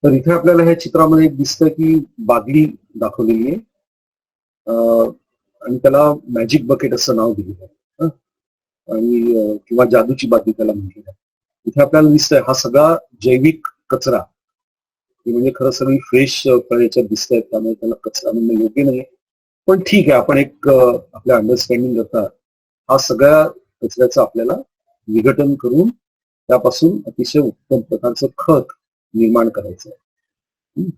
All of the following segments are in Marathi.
तर इथे आपल्याला ह्या चित्रामध्ये एक दिसतं की बादली दाखवलेली आहे. आणि त्याला मॅजिक बकेट असं नाव दिलेलं आहे. आणि किंवा जादूची बादली त्याला म्हटलेलं आहे. इथे आपल्याला दिसतंय हा सगळा जैविक कचरा. म्हणजे खरं सगळी फ्रेश फळ याच्यात दिसत आहेत, त्यामुळे त्याला कचरा म्हणणं योग्य नाही. पण ठीक आहे, आपण एक आपल्या अंडरस्टँडिंग करता हा सगळ्या कचऱ्याचं आपल्याला विघटन करून त्यापासून अतिशय उत्तम प्रकारचं खत निर्माण करायचं आहे.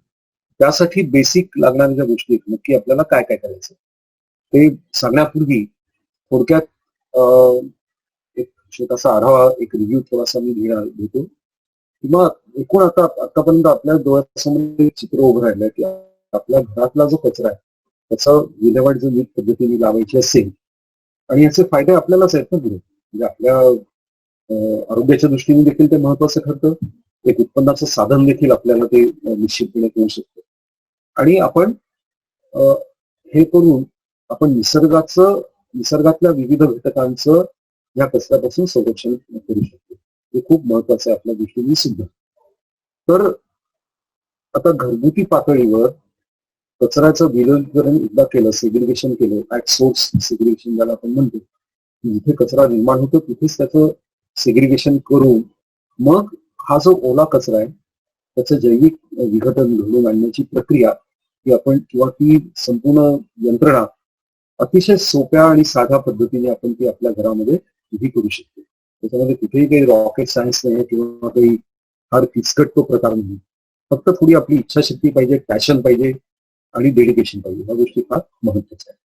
त्यासाठी बेसिक लागणाऱ्या ज्या गोष्टी आहेत, नक्की आपल्याला काय काय करायचं ते सांगण्यापूर्वी थोडक्यात एक छोटासा आढावा, एक रिव्ह्यू थोडासा मी घेतो किंवा एकूण आतापर्यंत आपल्या डोळ्यासमोर एक चित्र उभं राहिलंय की आपल्या घरातला जो कचरा आहे त्याचा विल्हेवाट जर नीट पद्धतीने लावायची असेल आणि याचे फायदे आपल्यालाच आहेत ना पुढे, म्हणजे आपल्या आरोग्याच्या दृष्टीने देखील ते महत्वाचं ठरतं. एक उत्पन्नाचं साधन देखील आपल्याला ते निश्चितपणे करू शकतो. आणि आपण हे करून आपण निसर्गातल्या विविध घटकांचं या कचऱ्यापासून संरक्षण करू शकतो. हे खूप महत्वाचं आहे आपल्या दृष्टीने सुद्धा. तर आता घरगुती पातळीवर कचऱ्याचं विलगीकरण एकदा केलं, सेग्रिगेशन केलं, ऍट सोर्स सेग्रिगेशन ज्याला आपण म्हणतो, जिथे कचरा निर्माण होतो तिथेच त्याचं सेग्रिगेशन करून मग हा जो ओला कचरा आहे त्याचं जैविक विघटन घडवून आणण्याची प्रक्रिया ती आपण किंवा ती संपूर्ण यंत्रणा अतिशय सोप्या आणि साध्या पद्धतीने आपण ती आपल्या घरामध्ये उभी करू शकतो. त्याच्यामध्ये कुठेही काही रॉकेट सायन्स नाही किंवा काही फार किचकट तो प्रकार नाही. फक्त थोडी आपली इच्छाशक्ती पाहिजे, पॅशन पाहिजे आणि डेडिकेशन पाहिजे. ह्या गोष्टी फार महत्वाच्या आहेत.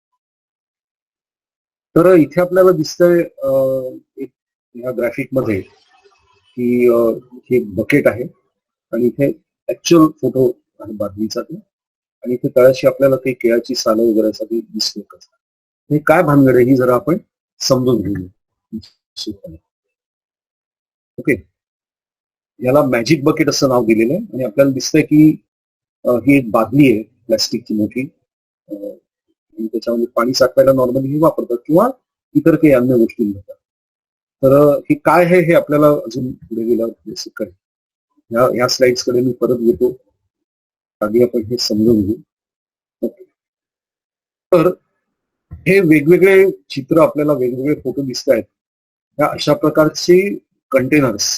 तर इथे आपल्याला दिसतंय एक ह्या ग्राफिकमध्ये की हे बकेट आहे आणि इथे ऍक्च्युअल फोटो आहे बादलीचा ते, आणि इथे तळाशी आपल्याला काही केळाची सालं वगैरे साठी दिसते. हे काय भानगड आहे ही जरा आपण समजून घेऊया. ओके, याला मॅजिक बकेट असं नाव दिलेलं आहे आणि आपल्याला दिसतंय की ही एक बादली आहे प्लॅस्टिकची मोठी, आणि त्याच्यामध्ये पाणी साठवायला नॉर्मली हे वापरतात किंवा इतर काही अन्य गोष्टी मिळतात. तर हे काय आहे हे आपल्याला अजून पुढे गेल्यावर बेसिक कळेल. या स्लाइड्स कडे मी परत येतो, आधी आपण हे समजून घेऊ. ओके, तर हे वेगवेगळे चित्र आपल्याला वेगवेगळे फोटो दिसत आहेत. ह्या अशा प्रकारचे कंटेनर्स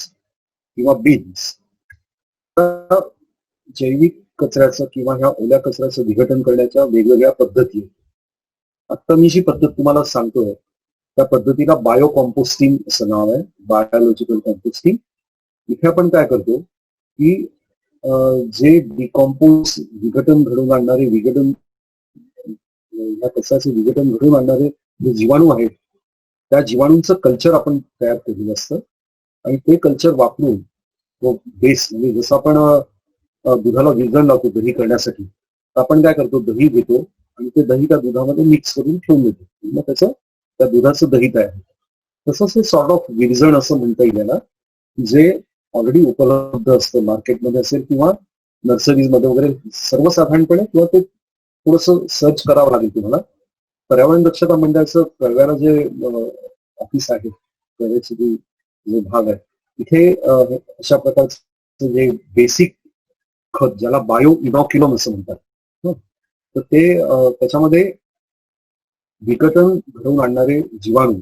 किंवा बिन्स जैविक कचऱ्याचं किंवा ह्या ओल्या कचऱ्याचं विघटन करण्याच्या वेगवेगळ्या पद्धती. आता मी जी पद्धत तुम्हाला सांगतोय त्या पद्धतीला बायो कॉम्पोस्टिंग असं नाव आहे, बायोलॉजिकल कॉम्पोस्टिंग. इथे आपण काय करतो की जे डिकॉम्पोज विघटन घडवून आणणारे या कचऱ्याचे विघटन घडवून आणणारे जे जीवाणू आहेत त्या जीवाणूंचं कल्चर आपण तयार केलेलं असतं आणि ते कल्चर वापरून तो बेस, म्हणजे जसं आपण दुधाला विरजण लावतो दही करण्यासाठी, तर आपण काय करतो दही देतो आणि ते दही त्या दुधामध्ये मिक्स करून ठेवून देतो, मग त्याचं त्या दुधाचं दही तयार होतं. तसंच हे सॉर्ट ऑफ विरजण असं म्हणता येईल याला, जे ऑलरेडी उपलब्ध असतं मार्केटमध्ये असेल किंवा नर्सरीज मध्ये वगैरे सर्वसाधारणपणे, किंवा ते थोडस सर्च करावं लागेल तुम्हाला. पर्यावरण दक्षता मंडळाचं कळव्याला जे ऑफिस आहे, कळव्याचे जो भाग आहे तिथे अशा प्रकारचं जे बेसिक खत ज्याला बायो इनॉक्युलम असं म्हणतात, तर ते त्याच्यामध्ये विघटन घडवून आणणारे जीवाणू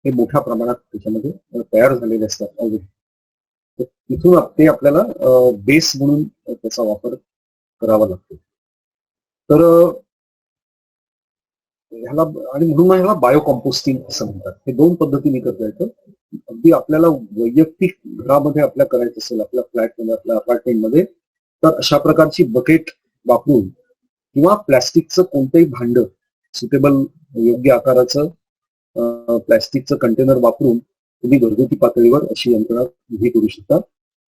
हे मोठ्या प्रमाणात त्याच्यामध्ये तयार झालेले असतात ऑलरेडी. तिथून ते आपल्याला बेस म्हणून त्याचा वापर करावा लागतो. तर ह्याला, आणि म्हणून ह्याला बायो कॉम्पोस्टिंग असं म्हणतात. हे दोन पद्धतीने करता येतं. अगदी आपल्याला वैयक्तिक घरामध्ये आपल्या करायचं असेल, आपल्या फ्लॅटमध्ये, आपल्या अपार्टमेंटमध्ये, तर अशा प्रकारची बकेट वापरून किंवा प्लॅस्टिकचं कोणतंही भांड सुटेबल योग्य आकाराचं प्लॅस्टिकचं कंटेनर वापरून तुम्ही घरगुती पातळीवर अशी यंत्रणा उभी करू शकता.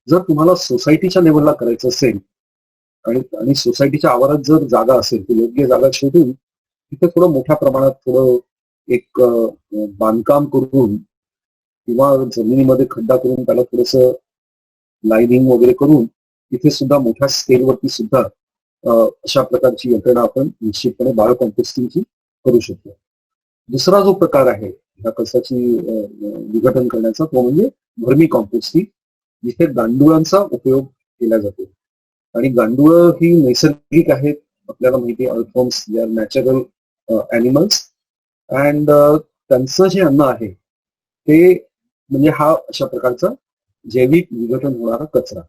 जर तुम्हाला सोसायटीच्या लेवलला करायचं असेल आणि सोसायटीच्या आवारात जर जागा असेल तर योग्य जागा शोधून तिथे थोडं मोठ्या प्रमाणात थोडं एक बांधकाम करून किंवा जमिनीमध्ये खड्डा करून त्याला थोडस लाईनिंग वगैरे करून तिथे सुद्धा मोठ्या स्केलवरती सुद्धा अशा प्रकारची यंत्रणा आपण निश्चितपणे बायो कॉम्पोस्टिंगची करू शकतो. दुसरा जो प्रकार आहे ह्या कचऱ्याची विघटन करण्याचा, तो म्हणजे व्हर्मी कॉम्पोस्टिंग, जिथे गांडुळांचा उपयोग केला जातो. आणि गांडूळ ही नैसर्गिक आहेत, आपल्याला माहिती आहे. Earthworms they are natural animals and त्यांचं जे अन्न आहे ते म्हणजे हा अशा प्रकारचा जैविक विघटन होणारा कचरा.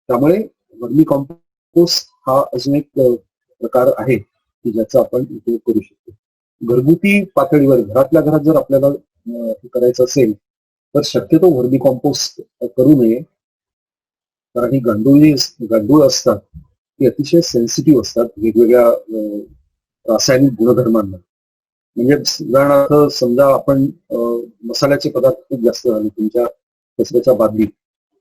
त्यामुळे वर्मी कॉम्पोस्ट हा अजून एक प्रकार आहे की ज्याचा आपण उपयोग करू शकतो. घरगुती पातळीवर घरातल्या घरात जर आपल्याला हे करायचं असेल तर शक्यतो वर्मी कॉम्पोस्ट करू नये. कारण ही गांडूळ असतात ती अतिशय सेन्सिटिव्ह असतात वेगवेगळ्या रासायनिक गुणधर्मांना. म्हणजे उदाहरणार्थ समजा आपण मसाल्याचे पदार्थ खूप जास्त झाले तुमच्या कचऱ्याच्या बादलीत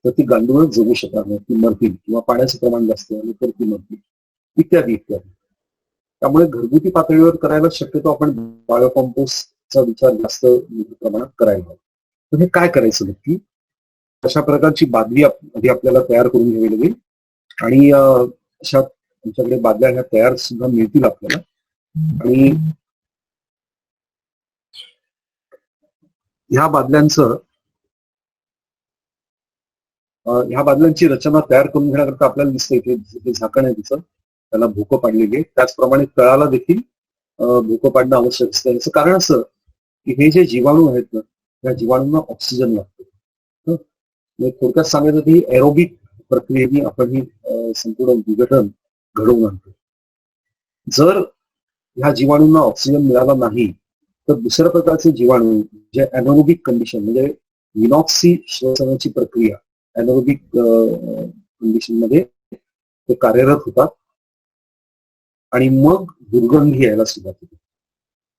तर ती गांडूळ जगू शकणार नाही, ती मरतील. किंवा पाण्याचं प्रमाण जास्त झालं तर ती मरतील, इत्यादी इत्यादी. त्यामुळे घरगुती पातळीवर करायला शक्यतो आपण बायो कॉम्पोस्टचा विचार जास्त मोठ्या प्रमाणात करायला हवा. तर हे काय करायचं नक्की? अशा प्रकारची बादली आधी आपल्याला तयार करून घ्यावी लागेल आणि अशा आमच्याकडे बादल्या ह्या तयार सुद्धा मिळतील आपल्याला. आणि ह्या बादल्यांची रचना तयार करून घेण्याकरता आपल्याला दिसतंय ते झाकण आहे तिचं, त्याला भोकं पाडलेली आहे. त्याचप्रमाणे तळाला देखील भोकं पाडणं आवश्यक असतं. याचं कारण असं की हे जे जीवाणू आहेत ना त्या जीवाणूंना ऑक्सिजन लागतो. थोडक्यात सांगायचं की एरोबिक प्रक्रियेने आपण ही संपूर्ण विघटन घडवून आणतो. जर ह्या जीवाणूंना ऑक्सिजन मिळाला नाही तर दुसऱ्या प्रकारचे जीवाणू जे एनोरोबिक कंडिशन म्हणजे विनॉक्सी श्वसनाची प्रक्रिया एनोरोबिक कंडिशन मध्ये ते कार्यरत होतात आणि मग दुर्गंधी यायला सुरुवात होते.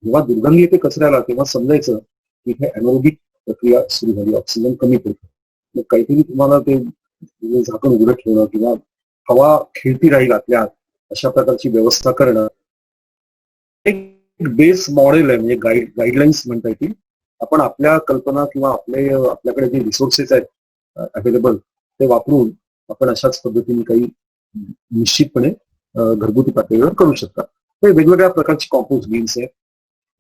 जेव्हा दुर्गंधी येते कचऱ्याला तेव्हा समजायचं की हे एनोरोबिक प्रक्रिया सुरू झाली, ऑक्सिजन कमी पडतो. मग काहीतरी तुम्हाला ते झाकण उघडं ठेवणं किंवा हवा खेळती राहील आतल्या अशा प्रकारची व्यवस्था करणं एक बेस मॉडेल आहे. म्हणजे गाईडलाईन्स म्हणता येतील. आपण आपल्या कल्पना किंवा आपल्याकडे जे रिसोर्सेस आहेत अवेलेबल ते वापरून आपण अशाच पद्धतीने काही निश्चितपणे घरगुती पातळीवर करू शकता. ते वेगवेगळ्या प्रकारची कॉम्पोस्ट बीन्स आहेत.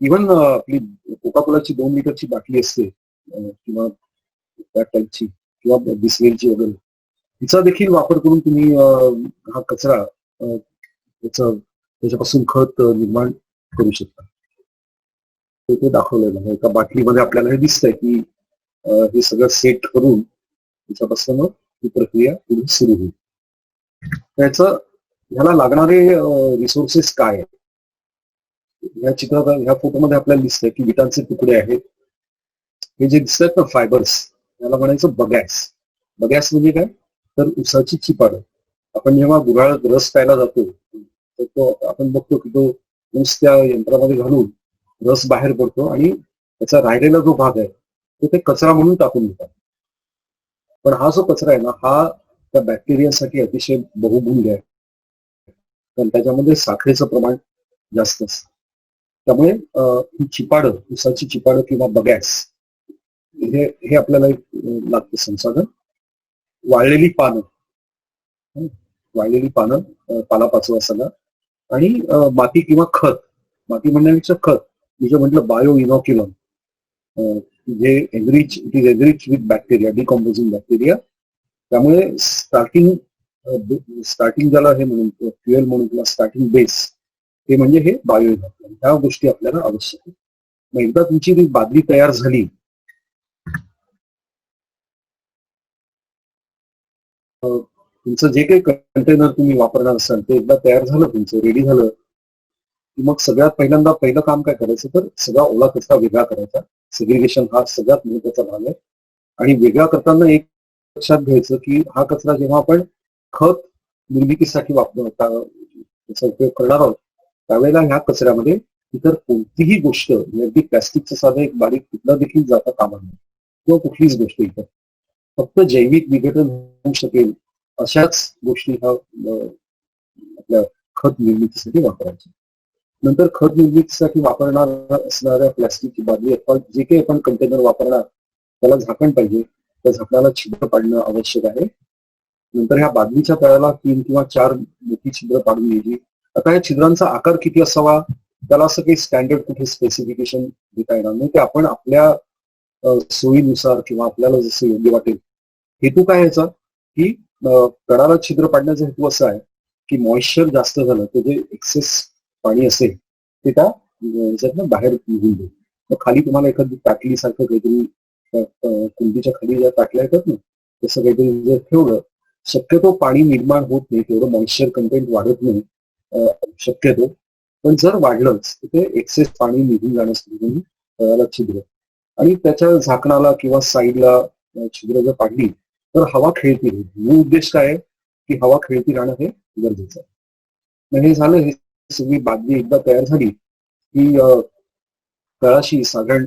इव्हन आपली कोका कोलाची 2 लिटरची बाटली असते किंवा त्या टाईपची किंवा बिस्लेरीची वगैरे तिचा देखील वापर करून तुम्ही हा कचरा त्याच्यापासून खत निर्माण करू शकता. ते दाखवलेलं आहे एका बाटलीमध्ये. आपल्याला हे दिसतंय की हे सगळं सेट करून त्याच्यापासून ही प्रक्रिया पुढे सुरू होईल. त्याचं ह्याला लागणारे रिसोर्सेस काय आहेत? या चित्रात ह्या फोटोमध्ये आपल्याला दिसतंय की विटांचे तुकडे आहेत. हे जे दिसत आहेत ना फायबर्स त्याला म्हणायचं बगॅस. बगॅस म्हणजे काय तर उसाची चिपाड. आपण जेव्हा गुऱ्हाळात रस प्यायला जातो तर तो आपण बघतो की तो ऊस त्या यंत्रामध्ये घालून रस बाहेर पडतो आणि त्याचा राहिलेला जो भाग आहे तो ते कचरा म्हणून टाकून देतात. पण हा जो कचरा आहे ना हा त्या बॅक्टेरियासाठी अतिशय बहुमूल्य आहे. कारण त्याच्यामध्ये साखरेचं प्रमाण जास्त असतं. त्यामुळे ही चिपाड उसाची चिपाड किंवा बगॅस हे आपल्याला एक लागतं संसाधन. वाळलेली पालापाचोळा सगळा आणि माती किंवा खत. माती म्हणण्यापेक्षा खत जे म्हटलं बायो इनॉक्युलम जे it is enrich with bacteria decomposing bacteria. त्यामुळे स्टार्टिंग ज्याला हे म्हणून फ्युएल म्हणून किंवा स्टार्टिंग बेस ते म्हणजे हे बायो इनॉक्युलम. ह्या गोष्टी आपल्याला आवश्यक आहेत. मग एकदा तुमची ती बादली तयार झाली तुमचं जे काही कंटेनर तुम्ही वापरणार असाल ते एकदा तयार झालं तुमचं रेडी झालं की मग सगळ्यात पहिलं काम काय करायचं तर सगळा ओला कचरा वेगळा करायचा. सेग्रिगेशन हा सगळ्यात महत्वाचा भाग आहे. आणि वेगळा करताना एक लक्षात घ्यायचं की हा कचरा जेव्हा आपण खत निर्मितीसाठी त्याचा उपयोग करणार आहोत त्यावेळेला ह्या कचऱ्यामध्ये इतर कोणतीही गोष्ट अगदी प्लॅस्टिकचं साधं एक बारीक तुकडा देखील जाता कामा नये किंवा कुठलीच गोष्ट इतर फक्त जैविक विघटन होऊ शकेल अशाच गोष्टी ह्या आपल्या खत निर्मितीसाठी वापरायच्या. नंतर खत निर्मितीसाठी वापरणार असणाऱ्या प्लॅस्टिकची बादली अथवा जे काही आपण कंटेनर वापरणार त्याला झाकण पाहिजे. त्या झाकणाला छिद्र पाडणं आवश्यक आहे. नंतर ह्या बादलीच्या तळाला 3 किंवा 4 मोठी छिद्र पाडून घ्यायची. आता या छिद्रांचा आकार किती असावा त्याला असं काही स्टँडर्ड कुठे स्पेसिफिकेशन देता येणार नाही. ते आपण आपल्या सोयीनुसार किंवा आपल्याला जसं योग्य वाटेल. हेतू काय याचा की तळाला छिद्र पाडण्याचा हेतू असा आहे की मॉइश्चर जास्त झालं तर जे एक्सेस पाणी असेल ते त्या ह्याच्यातनं बाहेर निघून जाईल. मग खाली तुम्हाला एखादी ताटली सारखं काहीतरी कुंडीच्या खाली ज्या ताटल्या येतात ना तसं काहीतरी जर ठेवलं, शक्यतो पाणी निर्माण होत नाही, तेवढं मॉइश्चर कंटेंट वाढत नाही शक्यतो. पण जर वाढलंच तर ते एक्सेस पाणी निघून जाण्यासाठी तळाला छिद्र आणि त्याच्या झाकणाला किंवा साईडला छिद्र जर पाडली तर हवा खेळती राहील. मूळ उद्देश काय आहे की हवा खेळती राहणं हे गरजेचं आहे. मग हे झालं, हे सगळी बादली एकदा तयार झाली की तळाशी साधारण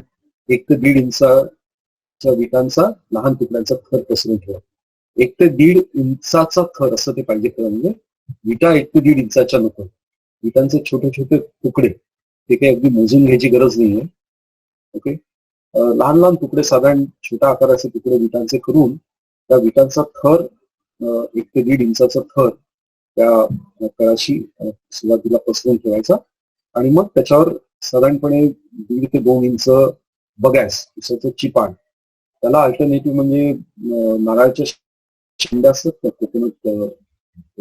1 ते 1.5 इंचाच्या विटांचा लहान तुकड्यांचा थर पसरून ठेवा. 1 ते 1.5 इंचाचा थर असं ते पाहिजे खरं, म्हणजे विटा 1 ते 1.5 इंचाच्या नको. विटांचे छोटे छोटे तुकडे, ते काही अगदी मोजून घ्यायची गरज नाहीये. ओके. लहान लहान तुकडे, साधारण छोट्या आकाराचे तुकडे विटांचे करून त्या विटांचा थर 1 ते 1.5 इंचाचा थर त्या तळाशी सुरुवातीला पसरून ठेवायचा आणि मग त्याच्यावर साधारणपणे 1.5 ते 2 इंच बगॅस, उसाचं चिपाड, त्याला अल्टरनेटिव्ह म्हणजे नारळाच्या शेंड्या असतात ना, कोकोनट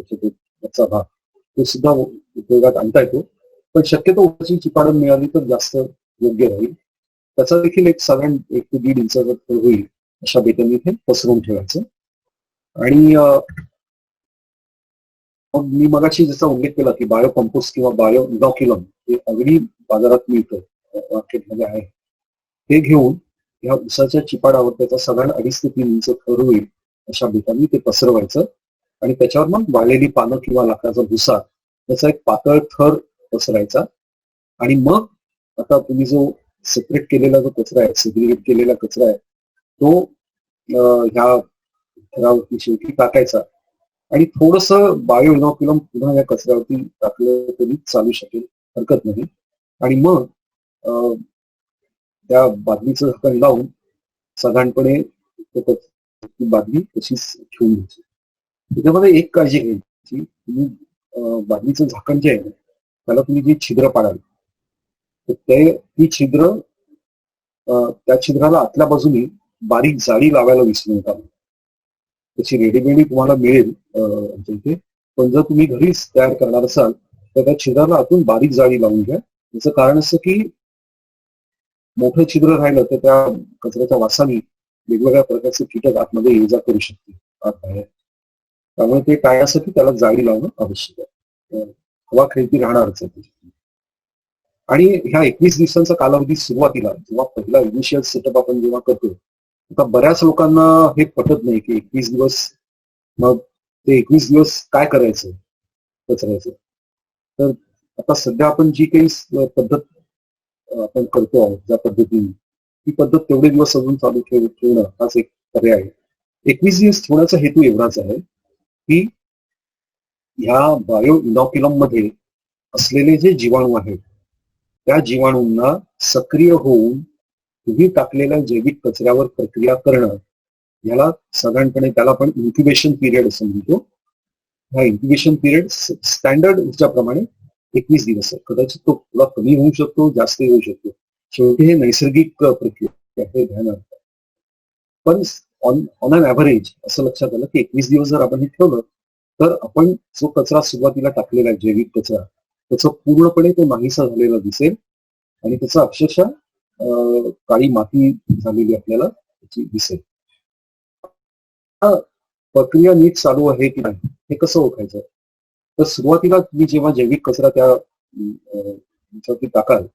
त्याचा भाग, तो सुद्धा उपयोगात आणता येतो. पण शक्यतो उसाची चिपाडं मिळाली तर जास्त योग्य राहील. त्याचा देखील एक साधारण 1 ते 1.5 इंचाचा थर होईल अशा बेटांनी ते पसरवून ठेवायचं. आणि मग मी मगाशी जसा उल्लेख केला की बायो कंपोस्ट किंवा बायो इनॉक्युलम हे अगदी बाजारात मिळतं, मार्केटमध्ये आहे, ते घेऊन ह्या उसाच्या चिपाडावर त्याचा साधारण 2.5 ते 3 इंच थर होईल अशा बेटांनी ते पसरवायचं आणि त्याच्यावर मग वाळलेली पानं किंवा लाकडाचा भुसा त्याचा एक पातळ थर पसरायचा. आणि मग आता तुम्ही जो सेपरेट केलेला जो कचरा आहे, सेग्रिगेट केलेला कचरा आहे, तो ह्या थरावरती शेवटी टाकायचा आणि थोडस बायो इनॉक्युलम पुन्हा या कचऱ्यावरती टाकलं तरी चालू शकेल, हरकत नाही. आणि मग त्या बादलीचं झाकण लावून साधारणपणे ती बादली तशीच ठेवून घ्यायची. त्याच्यामध्ये एक काळजी घ्यायची, तुम्ही बादलीचं झाकण जे आहे त्याला तुम्ही जी छिद्र पाडाल तर ती छिद्र, त्या छिद्राला आतल्या बाजूनी बारीक जाळी लावायला विसरू नका. त्याची रेडीमेड तुम्हाला मिळेल आमच्या इथे, पण जर तुम्ही घरीच तयार करणार असाल तर त्या छिद्राला आतून बारीक जाळी लावून घ्या. याचं कारण असं की मोठं छिद्र राहिलं तर त्या कचऱ्याच्या वासाने वेगवेगळ्या प्रकारचे कीटक आतमध्ये ये जा करू शकते आत बाहेर. त्यामुळे ते टाळण्यासाठी त्याला जाळी लावणं आवश्यक आहे. हवा खेळती राहणारच आहे. आणि ह्या 21 दिवसांचा कालावधी सुरुवातीला जेव्हा पहिला इनिशियल सेटअप आपण जेव्हा करतो, आता बऱ्याच लोकांना हे पटत नाही की 21 दिवस, मग ते 21 दिवस काय करायचं कचऱ्याचं. तर आता सध्या आपण जी काही पद्धत आपण करतो आहोत ज्या पद्धतीने, ती पद्धत तेवढे दिवस अजून चालू ठेवणं हाच एक पर्याय आहे. 21 दिवस ठेवण्याचा हेतू एवढाच आहे की ह्या बायो इनॉक्युलम मध्ये असलेले जे जीवाणू आहेत त्या जीवाणूंना सक्रिय होऊन तुम्ही टाकलेल्या जैविक कचऱ्यावर प्रक्रिया करणं, याला साधारणपणे त्याला आपण इन्क्युबेशन पिरियड असं म्हणतो. हा इन्क्युबेशन पिरियड स्टँडर्ड ह्याच्याप्रमाणे 21 दिवस आहे. कदाचित तो थोडा कमी होऊ शकतो, जास्त होऊ शकतो. शेवटी हे नैसर्गिक प्रक्रिया हे ध्यानात. पण ऑन अन ऍव्हरेज असं लक्षात आलं की 21 दिवस जर आपण हे ठेवलं तर आपण जो कचरा सुरुवातीला टाकलेला आहे जैविक कचरा, त्याचं पूर्णपणे तो नाहीसा झालेला दिसेल आणि त्याचा अक्षरशः काळी माती झालेली आपल्याला त्याची दिसेल. प्रक्रिया नीट चालू आहे की नाही हे कसं ओळखायचं? तर सुरुवातीला तुम्ही जेव्हा जैविक कचरा त्या टाकाल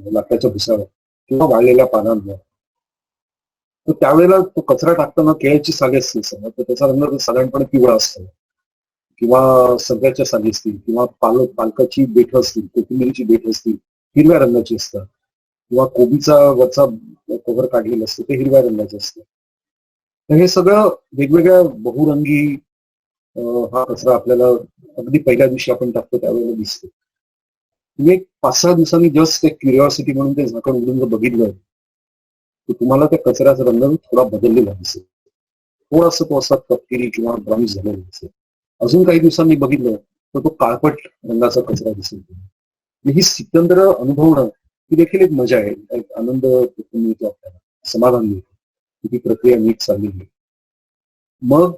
लाकडाच्या भुसावर किंवा वाळलेल्या पानांवर, तर त्यावेळेला तो कचरा टाकताना केळ्याची साली असतील समजा, तर त्याचा रंग साधारणपणे पिवळा असतो किंवा सगळ्याच्या साली असतील किंवा पालकाची बेट असतील, कोथिंबिरीची बेट असतील, हिरव्या रंगाची असतात किंवा कोबीचा वरचा कव्हर काढलेलं असतं ते हिरव्या रंगाचं असतं. तर हे सगळं वेगवेगळ्या बहुरंगी हा कचरा आपल्याला अगदी पहिल्या दिवशी आपण टाकतो त्यावेळेला दिसतो. तुम्ही 5-6 दिवसांनी जस्ट एक क्युरिओसिटी म्हणून ते झाकण उघडून जर बघितलं तर तुम्हाला त्या कचऱ्याचा रंग थोडा बदललेला दिसेल. थोडासा तो असा तपकिरी किंवा ब्राउन झालेला दिसेल. अजून काही दिवसांनी बघितलं तर तो काळपट रंगाचा कचरा दिसेल. ही सिकंदर अनुभवणं ही देखील एक मजा आहे, एक आनंद मिळतो आपल्याला, समाधान मिळतो. ती प्रक्रिया नीट चाललेली. मग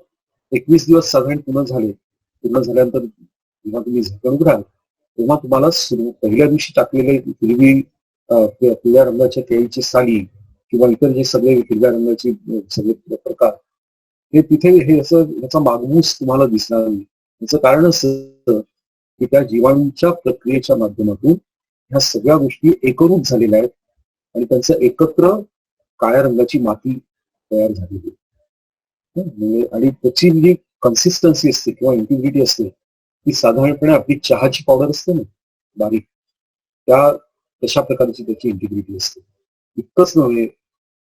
21 दिवस साधारण पूर्ण झाल्यानंतर जेव्हा तुम्ही झाकण उघडाल तेव्हा तुम्हाला पहिल्या दिवशी टाकलेले हिरवी पिवळ्या रंगाच्या केळीची साली किंवा इतर जे सगळे हिरव्या रंगाचे सगळे प्रकार हे तिथे हे असं याचा मागमूस तुम्हाला दिसणार नाही. याचं कारण असं की त्या जीवाणूंच्या प्रक्रियेच्या माध्यमातून ह्या सगळ्या गोष्टी एकरूप झालेल्या आहेत आणि त्यांचं एकत्र काळ्या रंगाची माती तयार झालेली आहे. म्हणजे आणि त्याची जी कन्सिस्टन्सी असते किंवा इंटिग्रिटी असते ती साधारणपणे आपली चहाची पावडर असते ना बारीक त्या तशा प्रकारची त्याची इंटिग्रिटी असते. इतकंच नव्हे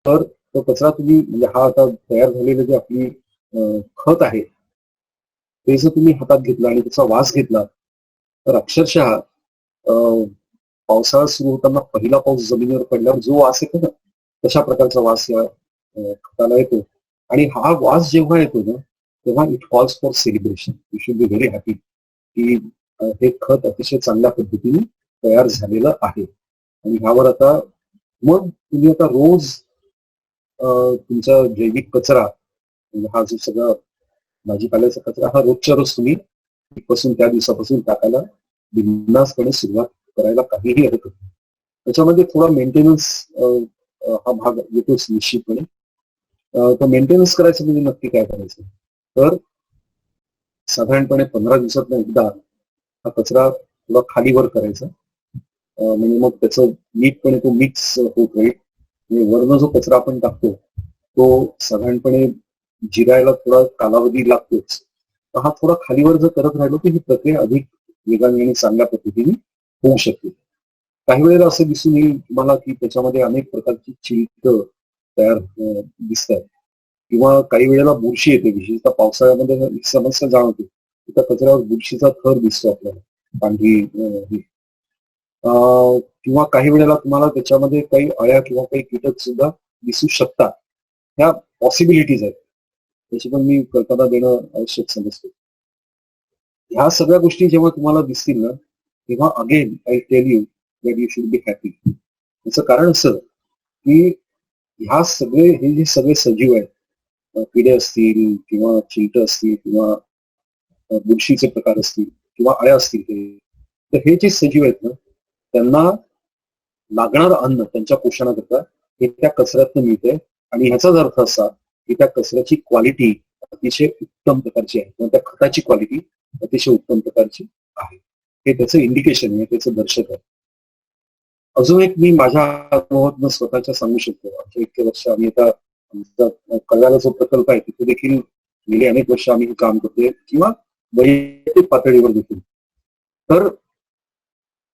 तर तो कचरा तुम्ही म्हणजे हा आता तयार झालेलं जे आपली खत आहे ते जर तुम्ही हातात घेतलं आणि त्याचा वास घेतला तर अक्षरशः पावसाळा सुरू होताना पहिला पाऊस जमिनीवर पडल्यावर जो वास येतो ना तशा प्रकारचा वास या खताला येतो. आणि हा वास जेव्हा येतो ना तेव्हा it calls for celebration. You should be very happy की हे खत अतिशय चांगल्या पद्धतीने तयार झालेलं आहे. आणि ह्यावर आता मग तुम्ही आता रोज तुमचा जैविक कचरा म्हणजे हा जो सगळा भाजीपाल्याचा कचरा हा रोजच्या रोज तुम्ही पासून त्या दिवसापासून टाकायला बिनधास्तपणे सुरुवात करायला काहीही हरकत नाही. त्याच्यामध्ये थोडा मेंटेनन्स हा भाग येतोच निश्चितपणे. तर मेंटेनन्स करायचं म्हणजे नक्की काय करायचं तर साधारणपणे 15 दिवसात एकदा हा कचरा थोडा खालीवर करायचा. म्हणजे मग त्याचं नीटपणे तो मिक्स होत राहील. म्हणजे वरनं जो कचरा आपण टाकतो तो साधारणपणे जिरायला थोडा कालावधी लागतोच. तर हा थोडा खालीवर जर करत राहिलो की ही प्रक्रिया अधिक वेगाने आणि चांगल्या पद्धतीने होऊ शकते. काही वेळेला असं दिसून येईल तुम्हाला की त्याच्यामध्ये अनेक प्रकारची चिलट तयार दिसतात किंवा काही वेळेला बुरशी येते. विशेषतः पावसाळ्यामध्ये ही समस्या जाणवते. त्या कचऱ्यावर बुरशीचा थर दिसतो आपल्याला पांढरी किंवा काही वेळेला तुम्हाला त्याच्यामध्ये काही अळ्या किंवा काही कीटक सुद्धा दिसू शकतात. ह्या पॉसिबिलिटीज आहेत. त्याची पण मी कल्पना देणं आवश्यक समजतो. ह्या सगळ्या गोष्टी जेव्हा तुम्हाला दिसतील ना तेव्हा again I tell you that you should be happy. याचं कारण असं की हे जे सगळे सजीव आहेत किडे असतील किंवा चिलट असतील किंवा बुरशीचे प्रकार असतील किंवा अळ्या असतील तर हे जे सजीव आहेत ना त्यांना लागणारं अन्न त्यांच्या पोषणाकरता हे त्या कचऱ्यातनं मिळतंय. आणि ह्याचाच अर्थ असा की त्या कचऱ्याची क्वालिटी अतिशय उत्तम प्रकारची आहे किंवा त्या खताची क्वालिटी अतिशय उत्तम प्रकारची आहे. हे त्याचं इंडिकेशन आहे, त्याचं दर्शक आहे. अजून एक मी माझ्या अनुभवातनं स्वतःच्या सांगू शकतो. आमच्या इतके वर्ष आम्ही आता आमचा कव्याला जो प्रकल्प आहे तिथे देखील गेली अनेक वर्ष आम्ही काम करतोय किंवा वैयक्तिक पातळीवर देखील. तर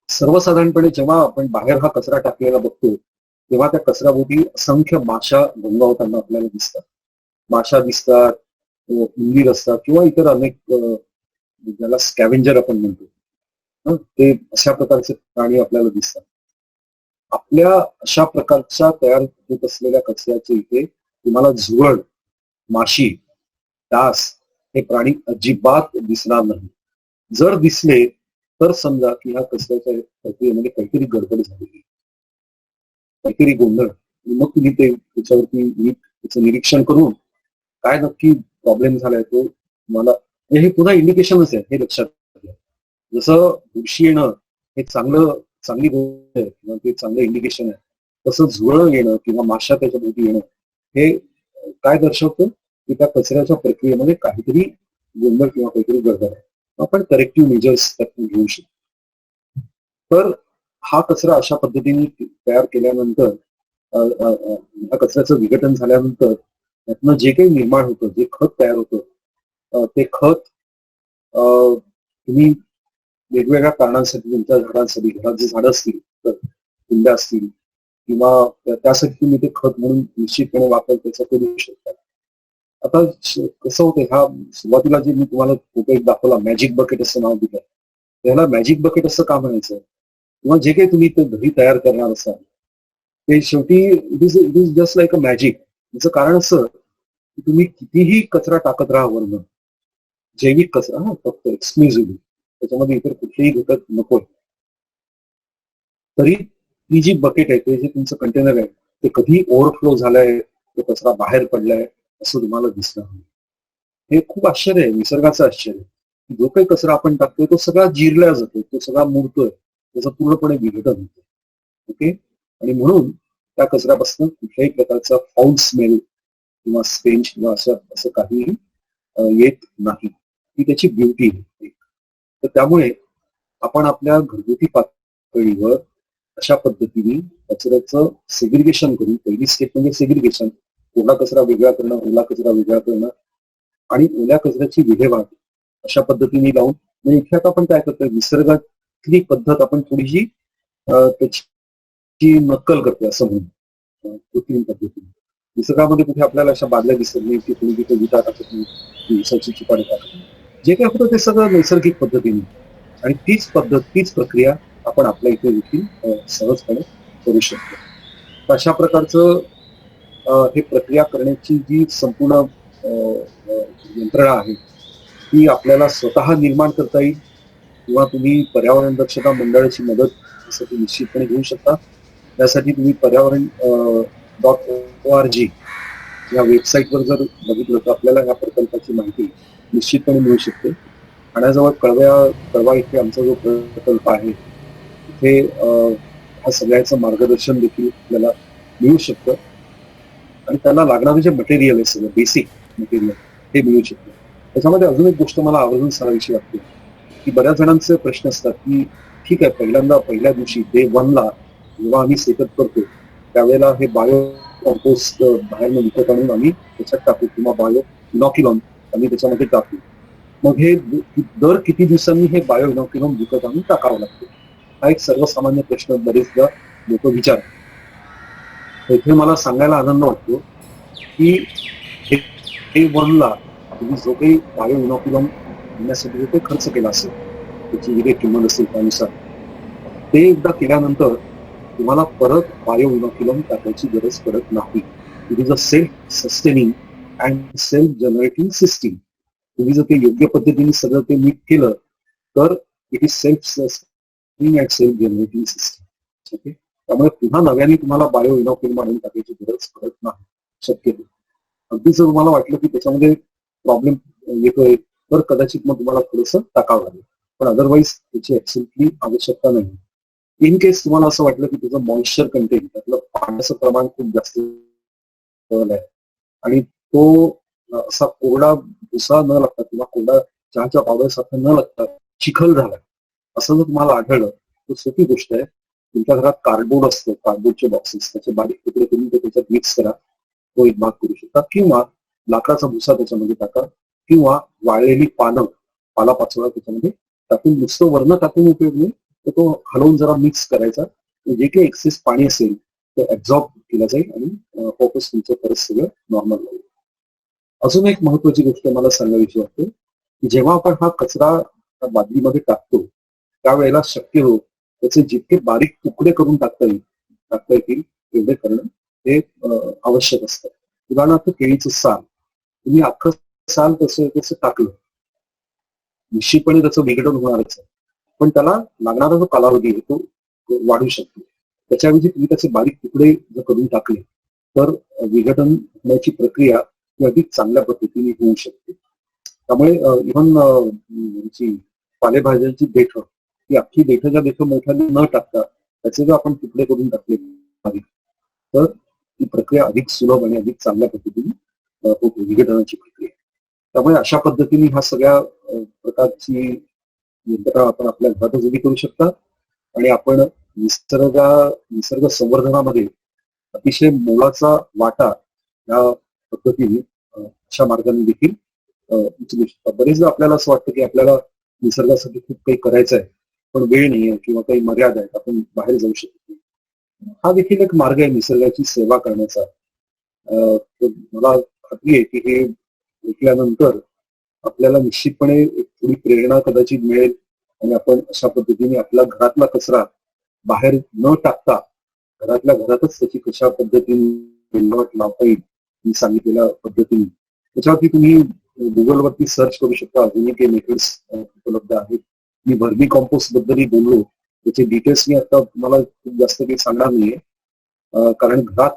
सर्वसाधारणपणे जेव्हा आपण बाहेर हा कचरा टाकलेला बघतो तेव्हा त्या कचऱ्याभोवती असंख्य माशा घोंगावताना आपल्याला दिसतात. माशा दिसतात, उंदीर असतात किंवा इतर अनेक ज्याला स्कॅव्हेंजर आपण म्हणतो ते अशा प्रकारचे प्राणी आपल्याला दिसतात. आपल्या अशा प्रकारच्या तयार होत असलेल्या कचऱ्याचे इथे तुम्हाला झुरळ, माशी, डास हे प्राणी अजिबात दिसणार नाही. जर दिसले तर समजा की ह्या कचऱ्याच्या प्रक्रियेमध्ये काहीतरी गडबड झालेली, काहीतरी गोंधळ. मग तुम्ही त्याच्यावरती नीट त्याचं निरीक्षण करून काय नक्की प्रॉब्लेम झालाय तो तुम्हाला हे पुन्हा इंडिकेशनच आहे हे लक्षात घ्या. जसं बुरशी येणं हे चांगली गोष्ट आहे किंवा ते चांगलं इंडिकेशन आहे तसं झुरळ येणं किंवा माशा त्याच्या भोवती येणं हे काय दर्शवतं की त्या कचऱ्याच्या प्रक्रियेमध्ये काहीतरी गोंधळ किंवा काहीतरी गडबड आहे. आपण करेक्टिव्ह मेजर्स त्यातून घेऊ शकतो. तर हा कचरा अशा पद्धतीने तयार केल्यानंतर हा कचऱ्याचं विघटन झाल्यानंतर त्यातनं जे काही निर्माण होतं, जे खत तयार होतं ते खत तुम्ही वेगवेगळ्या कारणांसाठी तुमच्या झाडांसाठी घरात जे झाडं असतील तर कुंड्या असतील किंवा त्यासाठी तुम्ही ते खत म्हणून निश्चितपणे वापर त्याचा करू शकता. आता कसं होतं हा सुरुवातीला जे मी तुम्हाला फोटो एक दाखवला मॅजिक बकेट असं नाव दिलं त्याला मॅजिक बकेट असं का म्हणायचं किंवा जे काही तुम्ही ते घरी तयार करणार असाल ते शेवटी it is just like a magic. याचं कारण असं की तुम्ही कितीही कचरा टाकत राहा वरनं जैविक कचरा फक्त एक्सक्लुझिव्हली त्याच्यामध्ये इतर कुठलेही घटक नको तरी ही जी बकेट आहे ते जे तुमचं कंटेनर आहे ते कधी ओव्हरफ्लो झालंय तो कचरा बाहेर पडलाय असं तुम्हाला दिसणार नाही. हे खूप आश्चर्य आहे, निसर्गाचं आश्चर्य. जो काही कचरा आपण टाकतोय तो सगळा जिरला जातो, तो सगळा मुरतोय, त्याचं पूर्णपणे विघटन होतं. ओके. आणि म्हणून त्या कचऱ्यापासून कुठल्याही प्रकारचा फाऊल स्मेल किंवा स्टेंज किंवा असं असं काहीही येत नाही. ही त्याची ब्युटी आहे. तर त्यामुळे आपण आपल्या घरगुती पातळीवर अशा पद्धतीने कचऱ्याचं सेग्रिगेशन करून, पहिली स्टेप म्हणजे सेग्रिगेशन, ओला कचरा वेगळा करणं, ओला कचरा वेगळा करणं आणि ओल्या कचऱ्याची विल्हेवाट अशा पद्धतीने लावून, म्हणजे इथे आता आपण काय करतोय, निसर्गातली पद्धत आपण थोडीशी त्याची नक्कल करतोय असं म्हणून, कृत्रिम पद्धतीने. निसर्गामध्ये कुठे आपल्याला अशा बादल्या दिसत नाही की कोणी तिथे विटा टाकत नाही, दिवसाची चिपाडी टाकत नाही. जे काय होतं ते सगळं नैसर्गिक पद्धतीने, आणि तीच पद्धत, तीच प्रक्रिया आपण आपल्या इथे देखील सहजपणे करू शकतो. तर अशा प्रकारचं हे प्रक्रिया करण्याची जी संपूर्ण यंत्रणा आहे ती आपल्याला स्वतः निर्माण करता येईल, किंवा तुम्ही पर्यावरण दक्षता मंडळाची मदत यासाठी निश्चितपणे घेऊ शकता. त्यासाठी तुम्ही पर्यावरण.org या वेबसाईटवर जर बघितलं तर आपल्याला या प्रकल्पाची माहिती निश्चितपणे मिळू शकते. ठाण्याजवळ कळवा इथे आमचा जो प्रकल्प आहे तिथे ह्या सगळ्याचं मार्गदर्शन देखील आपल्याला मिळू शकतं, आणि त्याला लागणारं जे मटेरियल आहे सगळं बेसिक मटेरियल हे मिळू शकतं. त्याच्यामध्ये अजून एक गोष्ट मला आवर्जून सांगायची वाटते की बऱ्याच जणांचे प्रश्न असतात की ठीक आहे, पहिल्या दिवशी डे 1ला जेव्हा आम्ही सेटअप करतो त्यावेळेला हे बायो कंपोस्ट बाहेरनं विकत आणून आम्ही त्याच्यात टाकू, किंवा बायो इनॉक्युलम आम्ही त्याच्यामध्ये टाकू. मग हे दर किती दिवसांनी हे बायो इनॉक्युलम विकत आणून टाकावं लागतं, हा एक सर्वसामान्य प्रश्न बरेचदा लोक विचारतात. इथे मला सांगायला आनंद वाटतो की डे 1ला तुम्ही जो काही बायो इनॉक्युलम आणण्यासाठी ते खर्च केला असेल, त्याची जी काही किंमत असेल त्यानुसार, ते एकदा केल्यानंतर तुम्हाला परत बायो इनॉक्युलम टाकायची गरज पडत नाही. It is a self sustaining and self generating system. तुम्ही जर ते योग्य पद्धतीने सगळं ते नीट केलं तर it is self sustaining and self generating system. Okay. त्यामुळे पुन्हा नव्याने तुम्हाला बायो इनॉक्युलम आणून टाकायची गरज पडत नाही शक्यतो. अगदी जर तुम्हाला वाटलं की त्याच्यामध्ये प्रॉब्लेम येतोय तर कदाचित मग तुम्हाला थोडंसं टाकावं लागेल, पण अदरवाईज त्याची ऍब्सोल्युटली आवश्यकता नाही. इन केस तुम्हाला असं वाटलं की त्याचं मॉइश्चर कंटेंट, त्यातलं पाण्याचं प्रमाण खूप जास्त आहे आणि तो असा कोरडा भुसा न लागता किंवा कोरडा चहाच्या पावडरसारखा न लागता चिखल झालाय असं जर तुम्हाला आढळलं तर सोपी गोष्ट आहे, तुमच्या घरात कार्डबोर्ड असतं, कार्डबोर्डचे बॉक्सेस, त्याचे बारीक तुकडे करून ते त्याच्यात मिक्स करा, तो एक भाग करू शकता, किंवा लाकडाचा भुसा त्याच्यामध्ये टाका, किंवा वाळलेली पालापाचोळा त्याच्यामध्ये टाकून, नुसतं वर्ण टाकून उपयोग नाही, तर तो हलवून जरा मिक्स करायचा, जे काही एक्सेस पाणी असेल ते ऍब्झॉर्ब केलं जाईल आणि फोकस तुमचं परत सगळं नॉर्मल होईल. अजून एक महत्वाची गोष्ट मला सांगायची वाटते की जेव्हा आपण हा कचरा बादलीमध्ये टाकतो त्यावेळेला शक्य हो त्याचे जितके बारीक तुकडे करून टाकता येतील तेवढे करणं हे आवश्यक असतं. उदाहरणार्थ केळीचं साल, तुम्ही अख्खं साल तसं टाकलं, निश्चितपणे त्याचं विघटन होणारच आहे, पण त्याला लागणारा जो कालावधी आहे तो वाढू शकतो. त्याच्याऐवजी तुम्ही त्याचे बारीक तुकडे जर करून टाकले तर विघटन होण्याची प्रक्रिया ही अधिक चांगल्या पद्धतीने होऊ शकते. त्यामुळे इव्हन पालेभाज्यांची देठं, ही अख्खी देठं मोठ्याने न टाकता त्याचे जर आपण तुकडे करून टाकले बारीक, तर ही प्रक्रिया अधिक सुलभ आणि अधिक चांगल्या पद्धतीने होते, विघटनाची प्रक्रिया. त्यामुळे अशा पद्धतीने ह्या सगळ्या प्रकारची यंत्रणा आपण आपल्या घरातच उभी करू शकता, आणि आपण निसर्ग संवर्धनामध्ये अतिशय मोलाचा वाटा या पद्धतीने अशा मार्गाने देखील उचलू शकता. बरेचदा आपल्याला असं वाटतं की आपल्याला निसर्गासाठी खूप काही करायचं आहे पण वेळ नाहीये किंवा काही मर्यादा आहेत, आपण बाहेर जाऊ शकत नाही. हा देखील एक मार्ग आहे निसर्गाची सेवा करण्याचा. तर मला खात्री आहे की हे ऐकल्यानंतर आपल्याला निश्चितपणे एक थोडी प्रेरणा कदाचित मिळेल, आणि आपण अशा पद्धतीने आपला घरातला कचरा बाहेर न टाकता घरातल्या घरातच त्याची कशा पद्धतीने विल्हेवाट लावता येईल मी सांगितलेल्या पद्धतीने, त्याच्यावरती तुम्ही गुगलवरती सर्च करू शकता. अजूनही काही मेथड्स उपलब्ध आहेत. मी व्हर्मी कंपोस्ट बद्दलही बोललो, त्याचे डिटेल्स मी आता तुम्हाला खूप जास्त काही सांगणार नाहीये, कारण घरात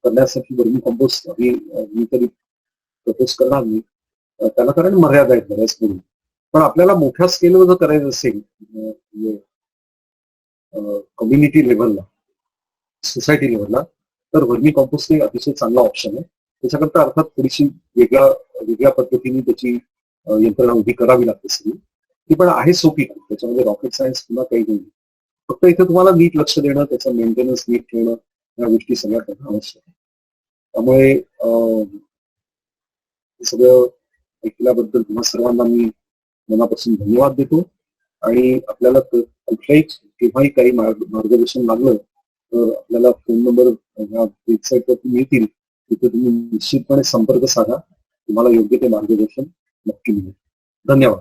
करण्यासाठी व्हर्मी कंपोस्ट मी तरी प्रपोज करणार नाही. त्याला कारण मर्यादा आहेत बऱ्याच करून. पण आपल्याला मोठ्या स्केलवर जर करायचं असेल कम्युनिटी लेव्हलला, सोसायटी लेव्हलला, तर व्हर्मी कॉम्पोस्टिंग अतिशय चांगला ऑप्शन आहे. त्याच्याकरता अर्थात थोडीशी वेगळ्या पद्धतीने त्याची यंत्रणा उभी करावी लागते सगळी. ती पण आहे सोपी, त्याच्यामध्ये रॉकेट सायन्स किंवा काही नाही. फक्त इथे तुम्हाला नीट लक्ष देणं, त्याचं मेंटेनन्स नीट ठेवणं, या गोष्टी सगळ्या करणं आवश्यक आहे. त्यामुळे सगळं ऐकल्याबद्दल तुम्हा सर्वांना मी मनापासून धन्यवाद देतो. आणि आपल्याला कुठल्याही केव्हाही काही मार्गदर्शन लागलं तर आपल्याला फोन नंबर ह्या वेबसाईटवरती मिळतील, तिथे तुम्ही निश्चितपणे संपर्क साधा, तुम्हाला योग्य ते मार्गदर्शन नक्की मिळेल. धन्यवाद.